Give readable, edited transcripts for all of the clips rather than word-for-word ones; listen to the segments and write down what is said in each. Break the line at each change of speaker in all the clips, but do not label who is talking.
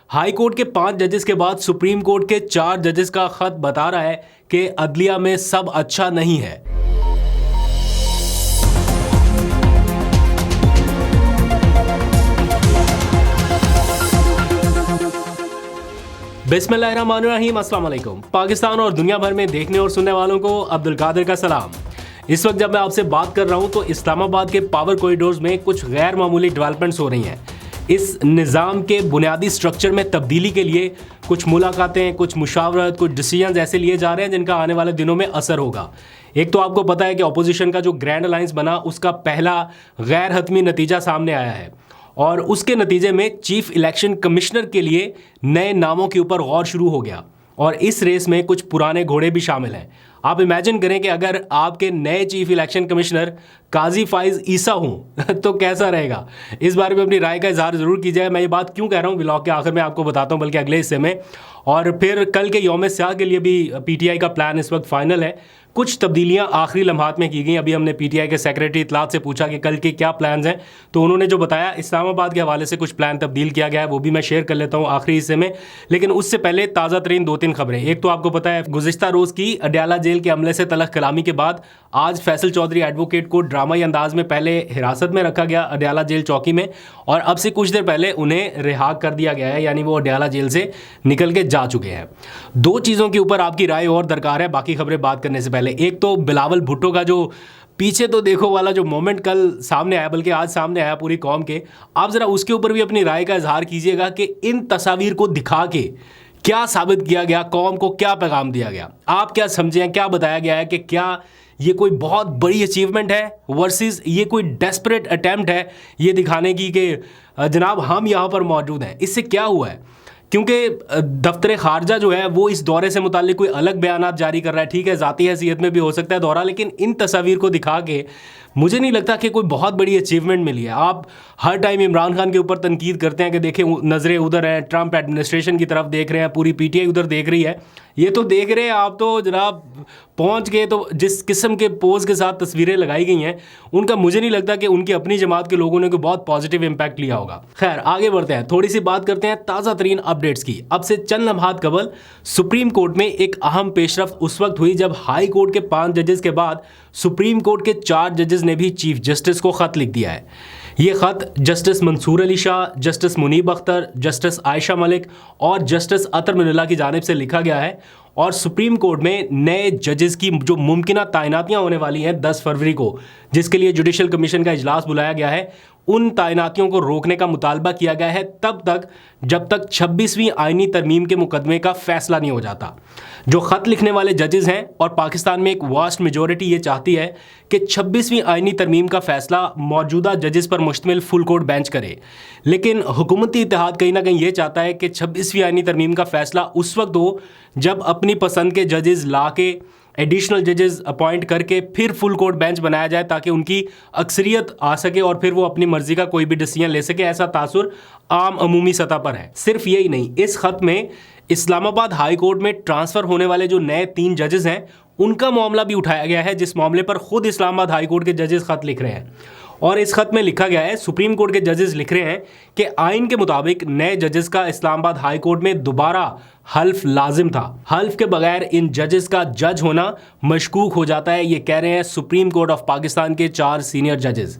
High court के 5 जजेस के बाद सुप्रीम कोर्ट के 4 जजेस का खत बता रहा है कि अदलिया में सब अच्छा नहीं है। बिस्मिल्लाहिर्रहमानिर्रहीम, अस्सलाम वालेकुम। पाकिस्तान और दुनिया भर में देखने और सुनने वालों को अब्दुल कादिर का सलाम। इस वक्त जब मैं आपसे बात कर रहा हूं तो इस्लामाबाद के पावर कॉरिडोर्स में कुछ गैर मामूली डेवलपमेंट्स हो रही हैं। इस निज़ाम के बुनियादी स्ट्रक्चर में तब्दीली के लिए कुछ मुलाकातें, कुछ मुशावरत, कुछ डिसीजंस ऐसे लिए जा रहे हैं जिनका आने वाले दिनों में असर होगा। एक तो आपको पता है कि अपोजिशन का जो ग्रैंड अलायंस बना उसका पहला गैर हतमी नतीजा सामने आया है और उसके नतीजे में चीफ इलेक्शन कमिश्नर के लिए नए नामों के ऊपर गौर शुरू हो गया और इस रेस में कुछ पुराने घोड़े भी शामिल हैं। आप इमेजिन करें कि अगर आपके नए चीफ इलेक्शन कमिश्नर काजी फाइज ईसा हूं तो कैसा रहेगा। इस बारे में अपनी राय का इजहार जरूर कीजिएगा। मैं ये बात क्यों कह रहा हूँ व्लॉग के आखिर में आपको बताता हूँ, बल्कि अगले हिस्से में। और फिर कल के यौम स्याह के लिए भी पीटीआई का प्लान इस वक्त फाइनल है। कुछ तब्दीलियां आखिरी लम्हात में की गई। अभी हमने पीटीआई के सेक्रेटरी इत्तलात से पूछा कि कल के क्या प्लान्स हैं, तो उन्होंने जो बताया इस्लामाबाद के हवाले से कुछ प्लान तब्दील किया गया है, वो भी मैं शेयर कर लेता हूं आखिरी हिस्से में। लेकिन उससे पहले ताज़ा तरीन 2-3 खबरें। एक तो आपको पता है गुज़िश्ता रोज़ की अडयाला जेल के हमले से तलख कलामी के बाद आज फैसल चौधरी एडवोकेट को ड्रामाई अंदाज में पहले हिरासत में रखा गया अडयाला जेल चौकी में, और अब से कुछ देर पहले उन्हें रिहा कर दिया गया है, यानी वो अडयाला जेल से निकल के जा चुके हैं। 2 चीज़ों के ऊपर आपकी राय और दरकार है बाकी खबरें बात करने से पहले। एक तो बिलावल भुट्टो का जो पीछे तो देखो वाला जो मोमेंट कल सामने आया, बल्कि आज सामने आया पूरी कौम के, आप ज़रा उसके ऊपर भी अपनी राय का इजहार कीजिएगा कि इन तस्वीर को दिखा के क्या साबित किया गया, कौम को क्या पैगाम दिया गया। आप क्या समझे, क्या बताया गया है कि क्या ये कोई बहुत बड़ी अचीवमेंट है वर्सेस ये कोई डेस्परेट अटेम्प्ट है ये दिखाने की कि जनाब हम यहाँ पर मौजूद हैं। इससे क्या हुआ है, क्योंकि दफ्तर खारजा जो है वो इस दौरे से मुताल्लिक कोई अलग बयानात जारी कर रहा है। ठीक है, ज़ाती हैसियत में भी हो सकता है दौरा, लेकिन इन तस्वीर को दिखा के मुझे नहीं लगता कि कोई बहुत बड़ी अचीवमेंट मिली है। आप हर टाइम इमरान खान के ऊपर तनकीद करते हैं कि देखें नज़रें उधर हैं, ट्रंप एडमिनिस्ट्रेशन की तरफ देख रहे हैं, पूरी पीटीआई उधर देख रही है। ये तो देख रहे हैं आप, तो जनाब पहुंच गए। तो जिस किस्म के पोज के साथ तस्वीरें लगाई गई हैं उनका मुझे नहीं लगता कि उनकी अपनी जमात के लोगों ने कोई बहुत पॉजिटिव इंपैक्ट लिया होगा। खैर आगे बढ़ते हैं, थोड़ी सी बात करते हैं ताज़ा तरीन अपडेट्स की। अब से चंद लम्हात कबल सुप्रीम कोर्ट में एक अहम पेशरफ्त उस वक्त हुई जब हाई कोर्ट के 5 जजेस के बाद सुप्रीम कोर्ट के 4 जजेस ने भी चीफ जस्टिस को खत लिख दिया है। ये खत justice Mansoor Ali Shah, justice Munib Akhtar, justice Ayesha Malik और जस्टिस अतर मिनुल्लाह की जानिब से लिखा गया है और सुप्रीम कोर्ट में नए जजेस की जो मुमकिन तैनातियाँ होने वाली हैं 10 फरवरी को, जिसके लिए जुडिशल कमीशन का इजलास बुलाया गया है, उन तैनातियों को रोकने का मुतालबा किया गया है तब तक जब तक 26वीं आईनी तरमीम के मुकदमे का फैसला नहीं हो जाता। जो ख़त लिखने वाले जजेस हैं और पाकिस्तान में एक वास्ट मेजॉरिटी ये चाहती है कि 26वीं आईनी तरमीम का फैसला मौजूदा जजेस पर मुश्तमिल फुल कोर्ट बेंच करे, लेकिन हुकूमती इत्तेहाद कहीं ना कहीं ये चाहता है कि 26वीं आईनी तरमीम का फैसला उस वक्त हो जब अपनी पसंद के जजेस ला के एडिशनल जजेस अपॉइंट करके फिर फुल कोर्ट बेंच बनाया जाए ताकि उनकी अक्सरियत आ सके और फिर वो अपनी मर्जी का कोई भी डिसीजन ले सके। ऐसा तासुर आम अमूमी सतह पर है। सिर्फ यही नहीं, इस खत में इस्लामाबाद हाई कोर्ट में ट्रांसफ़र होने वाले जो नए 3 जजेस हैं उनका मामला भी उठाया गया है, जिस मामले पर खुद इस्लामाबाद हाई कोर्ट के जजेस खत लिख रहे हैं। और इस खत में लिखा गया है, सुप्रीम कोर्ट के जजेस लिख रहे हैं कि आइन के मुताबिक नए जजेस का इस्लामाबाद हाई कोर्ट में दोबारा हल्फ लाजिम था। हल्फ के बगैर इन जजेस का जज होना मशकूक हो जाता है, ये कह रहे हैं सुप्रीम कोर्ट ऑफ पाकिस्तान के 4 सीनियर जजेस।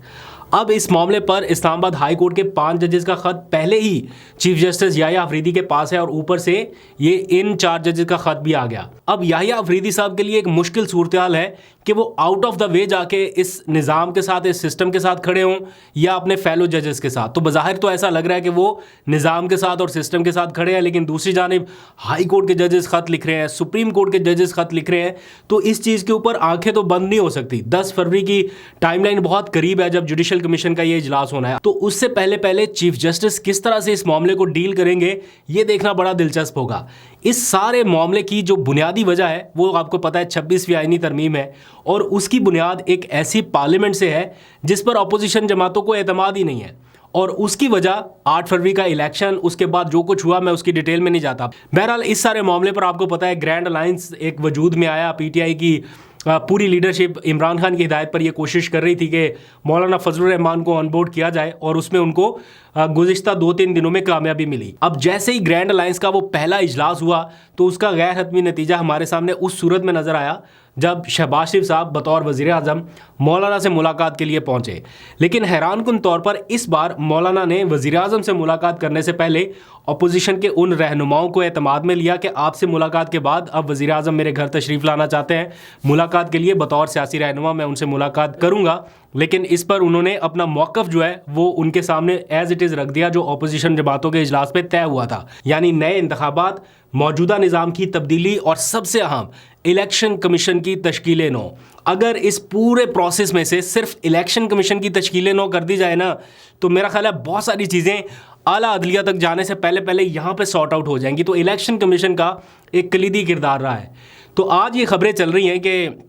अब इस मामले पर इस्लामाबाद हाई कोर्ट के 5 जजेस का खत पहले ही चीफ जस्टिस याहिया अफरीदी के पास है और ऊपर से ये इन 4 जजेस का खत भी आ गया। अब याहिया अफरीदी साहब के लिए एक मुश्किल सूरत हाल है कि वो आउट ऑफ द वे जाके इस निज़ाम के साथ, इस सिस्टम के साथ खड़े हों या अपने फेलो जजेस के साथ। तो बज़ाहिर तो ऐसा लग रहा है कि वो निज़ाम के साथ और सिस्टम के साथ खड़े हैं, लेकिन दूसरी जानिब हाई कोर्ट के जजेस खत लिख रहे हैं, सुप्रीम कोर्ट के जजेस खत लिख रहे हैं। तो इस चीज़ के ऊपर आंखें तो बंद नहीं हो सकती। 10 फरवरी की टाइमलाइन बहुत करीब है जब जुडिशल कमीशन का ये इजलास होना है, तो उससे पहले पहले चीफ जस्टिस किस तरह से इस मामले को डील करेंगे ये देखना बड़ा दिलचस्प होगा। इस सारे मामले की जो बुनियादी वजह है वो आपको पता है 26वीं आईनी तरमीम है और उसकी बुनियाद एक ऐसी पार्लियामेंट से है जिस पर अपोजिशन जमातों को एतमाद ही नहीं है, और उसकी वजह 8 फरवरी का इलेक्शन, उसके बाद जो कुछ हुआ मैं उसकी डिटेल में नहीं जाता। बहरहाल इस सारे मामले पर आपको पता है ग्रैंड अलायंस एक वजूद में आया, पीटीआई की पूरी लीडरशिप इमरान खान की हिदायत पर यह कोशिश कर रही थी कि मौलाना फजलुर रहमान को ऑनबोर्ड किया जाए और उसमें उनको गुज़िश्ता 2-3 दिनों में कामयाबी मिली। अब जैसे ही ग्रैंड अलायंस का वो पहला इजलास हुआ तो उसका गैर हतमी नतीजा हमारे सामने उस सूरत में नज़र आया जब शहबाज शरीफ साहब बतौर वज़ीर आज़म मौलाना से मुलाकात के लिए पहुंचे। लेकिन हैरानकुन तौर पर इस बार मौलाना ने वज़ीर आज़म से मुलाकात करने से पहले अपोजिशन के उन रहनुमाओं को एतमाद में लिया कि आपसे मुलाकात के बाद अब वज़ीर आज़म मेरे घर तशरीफ़ लाना चाहते हैं मुलाकात के लिए, बतौर सियासी रहनुमा मैं उनसे मुलाकात करूँगा। लेकिन इस पर उन्होंने अपना मौक़िफ़ जो है वो उनके सामने एज़ इट इज़ रख दिया जो अपोजिशन जमातों के इजलास पे तय हुआ था, यानी नए इंतखाबात, मौजूदा निज़ाम की तब्दीली और सबसे अहम इलेक्शन कमीशन की तश्कील नौ। अगर इस पूरे प्रोसेस में से सिर्फ इलेक्शन कमीशन की तश्कील नौ कर दी जाए ना तो मेरा ख्याल है बहुत सारी चीज़ें आला अदलिया तक जाने से पहले पहले यहाँ पे सॉर्ट आउट हो जाएंगी। तो इलेक्शन कमीशन का एक कलीदी किरदार रहा है। तो आज ये खबरें चल रही हैं कि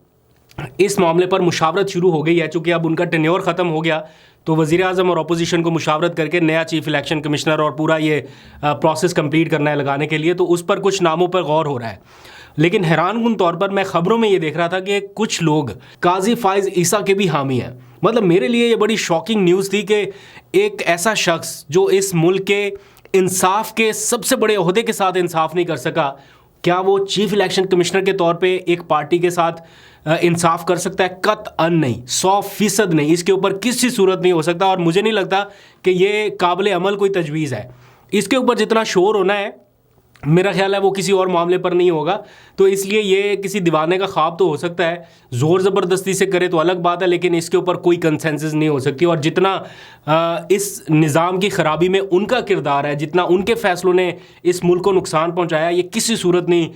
इस मामले पर मुशावरत शुरू हो गई है, चूँकि अब उनका टेन्योर ख़त्म हो गया तो वज़ीर आज़म और अपोजिशन को मुशावरत करके नया चीफ इलेक्शन कमिश्नर और पूरा ये प्रोसेस कंप्लीट करना है लगाने के लिए, तो उस पर कुछ नामों पर गौर हो रहा है। लेकिन हैरानकुन तौर पर मैं ख़बरों में ये देख रहा था कि कुछ लोग काजी फ़ाइज़ ईसा के भी हामी हैं। मतलब मेरे लिए ये बड़ी शॉकिंग न्यूज़ थी कि एक ऐसा शख्स जो इस मुल्क के इंसाफ के सबसे बड़े ओहदे के साथ इंसाफ नहीं कर सका, क्या वो चीफ इलेक्शन कमिश्नर के तौर पे एक पार्टी के साथ इंसाफ कर सकता है? कतअन नहीं, 100% नहीं। इसके ऊपर किसी सूरत नहीं हो सकता और मुझे नहीं लगता कि ये काबिल अमल कोई तजवीज़ है। इसके ऊपर जितना शोर होना है मेरा ख्याल है वो किसी और मामले पर नहीं होगा। तो इसलिए ये किसी दीवाने का ख्वाब तो हो सकता है, ज़ोर ज़बरदस्ती से करे तो अलग बात है, लेकिन इसके ऊपर कोई कंसेंसस नहीं हो सकती। और जितना इस निज़ाम की ख़राबी में उनका किरदार है, जितना उनके फ़ैसलों ने इस मुल्क को नुकसान पहुँचाया, ये किसी सूरत नहीं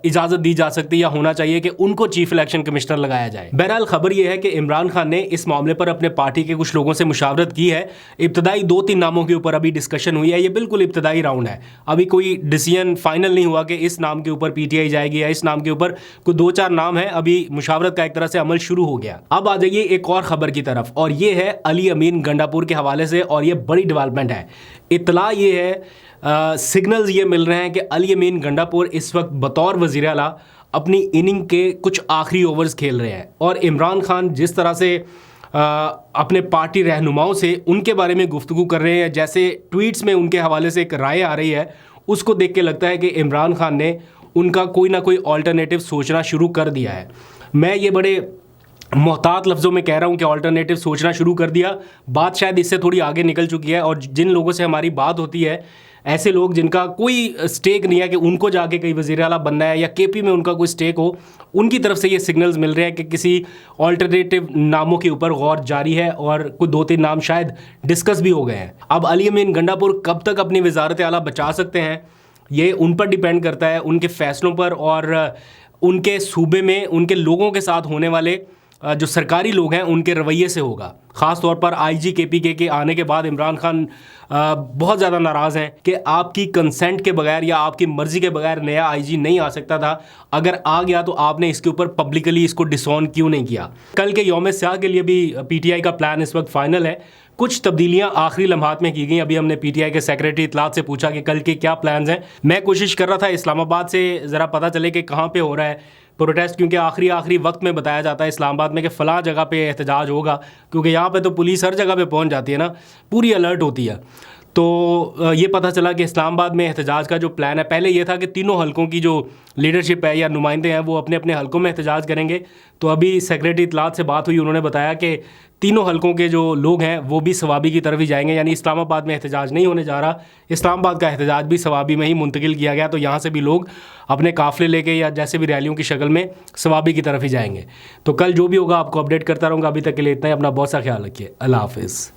इजाज़त दी जा सकती या होना चाहिए कि उनको चीफ इलेक्शन कमिश्नर लगाया जाए। बहरहाल खबर यह है कि इमरान खान ने इस मामले पर अपने पार्टी के कुछ लोगों से मुशावरत की है। इब्तदाई 2-3 नामों के ऊपर अभी डिस्कशन हुई है। ये बिल्कुल इब्तदाई राउंड है, अभी कोई डिसीजन फाइनल नहीं हुआ कि इस नाम के ऊपर पीटीआई जाएगी या इस नाम के ऊपर। कोई 2-4 नाम है, अभी मुशावरत का एक तरह से अमल शुरू हो गया। अब आ जाइए एक और ख़बर की तरफ, और ये है अली अमीन गंडापुर के हवाले से, और ये बड़ी डेवलपमेंट है। इत्तला ये है, सिग्नल्स ये मिल रहे हैं कि अली अमीन गंडापुर इस वक्त बतौर वज़ीर आला अपनी इनिंग के कुछ आखिरी ओवर्स खेल रहे हैं। और इमरान खान जिस तरह से अपने पार्टी रहनुमाओं से उनके बारे में गुफ्तगू कर रहे हैं, जैसे ट्वीट्स में उनके हवाले से एक राय आ रही है, उसको देख के लगता है कि इमरान खान ने उनका कोई ना कोई ऑल्टरनेटिव सोचना शुरू कर दिया है। मैं ये बड़े मोहतात लफ्ज़ों में कह रहा हूँ कि ऑल्टरनेटिव सोचना शुरू कर दिया। बात शायद इससे थोड़ी आगे निकल चुकी है, और जिन लोगों से हमारी बात होती है, ऐसे लोग जिनका कोई स्टेक नहीं है कि उनको जाके कहीं वज़ीर आला बनना है या केपी में उनका कोई स्टेक हो, उनकी तरफ से ये सिग्नल्स मिल रहे हैं कि किसी ऑल्टरनेटिव नामों के ऊपर गौर जारी है और कोई 2-3 नाम शायद डिस्कस भी हो गए हैं। अब अली अमीन गंडापुर कब तक अपनी वज़ारत आला बचा सकते हैं ये उन पर डिपेंड करता है, उनके फ़ैसलों पर और उनके सूबे में उनके लोगों के साथ होने वाले जो सरकारी लोग हैं उनके रवैये से होगा। ख़ास तौर पर आईजी केपीके के आने के बाद इमरान खान बहुत ज़्यादा नाराज़ हैं कि आपकी कंसेंट के बगैर या आपकी मर्ज़ी के बगैर नया आईजी नहीं आ सकता था, अगर आ गया तो आपने इसके ऊपर पब्लिकली इसको डिसऑन क्यों नहीं किया। कल के यौम स्याह के लिए भी पीटीआई का प्लान इस वक्त फ़ाइनल है। कुछ तब्दीलियां आखिरी लम्हात में की गई। अभी हमने पीटीआई के सेक्रेटरी इत्तलात से पूछा कि कल के क्या प्लान्स हैं। मैं कोशिश कर रहा था इस्लामाबाद से ज़रा पता चले कि कहाँ पे हो रहा है प्रोटेस्ट, क्योंकि आखिरी वक्त में बताया जाता है इस्लामाबाद में कि फ़लाँ जगह पे एहतजाज होगा, क्योंकि यहाँ पे तो पुलिस हर जगह पे पहुँच जाती है ना, पूरी अलर्ट होती है। तो ये पता चला कि इस्लामाबाद में एहतजाज का जो प्लान है, पहले ये था कि तीनों हलकों की जो लीडरशिप है या नुमाइंदे हैं वो अपने अपने हलकों में एहतजाज करेंगे। तो अभी सेक्रेटरी इत्तलात से बात हुई, उन्होंने बताया कि तीनों हलकों के जो लोग हैं वो भी सवाबी की तरफ ही जाएंगे, यानी इस्लामाबाद में एहतजाज नहीं होने जा रहा, इस्लामाबाद का एहतजाज भी सवाबी में ही मुंतकिल किया गया। तो यहाँ से भी लोग अपने काफ़िले लेके या जैसे भी रैलियों की शक्ल में सवाबी की तरफ ही जाएंगे। तो कल जो भी होगा आपको अपडेट करता रहूँगा। अभी तक के लिए इतना ही। अपना बहुत सा ख्याल रखिए। अल्लाह हाफ़िज़।